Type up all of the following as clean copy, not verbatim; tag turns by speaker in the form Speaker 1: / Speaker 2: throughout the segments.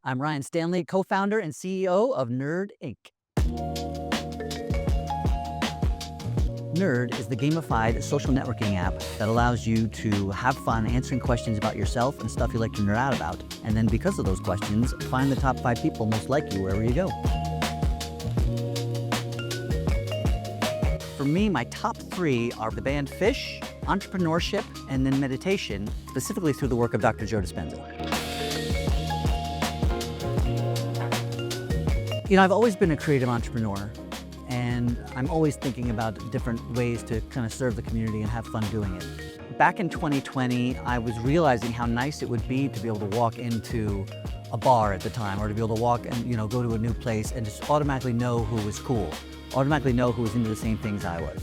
Speaker 1: I'm Ryan Stanley, co-founder and CEO of Nerd Inc. Nerd is the gamified social networking app that allows you to have fun answering questions about yourself and stuff you like to nerd out about. And then because of those questions, find the top 5 people most like you wherever you go. For me, my top 3 are the band Phish, entrepreneurship, and then meditation, specifically through the work of Dr. Joe Dispenza. You know, I've always been a creative entrepreneur, and I'm always thinking about different ways to kind of serve the community and have fun doing it. Back in 2020, I was realizing how nice it would be to be able to walk into a bar at the time, or to be able to walk and, go to a new place and just automatically know who was cool, automatically know who was into the same things I was.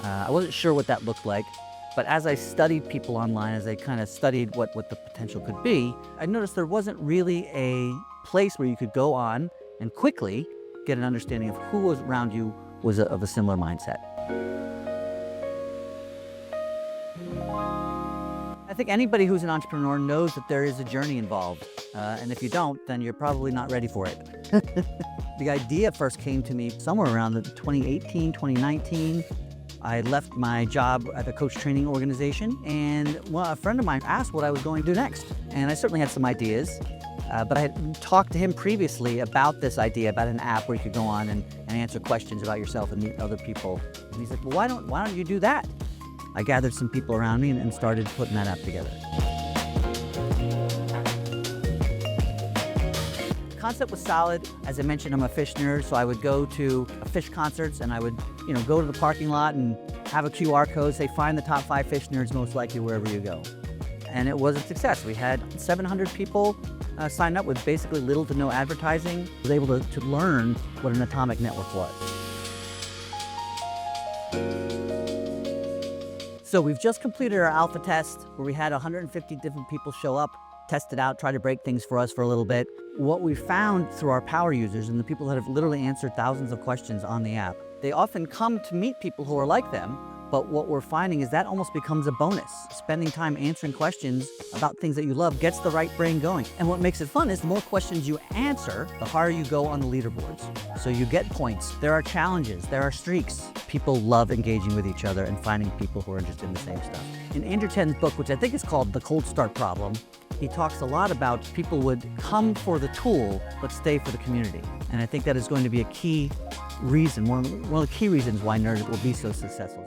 Speaker 1: I wasn't sure what that looked like, but as I studied people online, as I kind of studied what the potential could be, I noticed there wasn't really a place where you could go on and quickly get an understanding of who was around you was of a similar mindset. I think anybody who's an entrepreneur knows that there is a journey involved, and if you don't, then you're probably not ready for it. The idea first came to me somewhere around 2018, 2019. I left my job at a coach training organization, and a friend of mine asked what I was going to do next. And I certainly had some ideas. But I had talked to him previously about this idea, about an app where you could go on and answer questions about yourself and meet other people. And he said, well, why don't you do that? I gathered some people around me and started putting that app together. The concept was solid. As I mentioned, I'm a Phish nerd, so I would go to Phish concerts and I would, go to the parking lot and have a QR code, say, find the top 5 Phish nerds most likely wherever you go. And it was a success. We had 700 people sign up with basically little to no advertising. I was able to learn what an atomic network was. So we've just completed our alpha test where we had 150 different people show up, test it out, try to break things for us for a little bit. What we found through our power users and the people that have literally answered thousands of questions on the app, they often come to meet people who are like them. But what we're finding is that almost becomes a bonus. Spending time answering questions about things that you love gets the right brain going. And what makes it fun is the more questions you answer, the higher you go on the leaderboards. So you get points. There are challenges. There are streaks. People love engaging with each other and finding people who are interested in the same stuff. In Andrew Ten's book, which I think is called The Cold Start Problem, he talks a lot about people would come for the tool, but stay for the community. And I think that is going to be a key reason, one of the key reasons why Nerd will be so successful.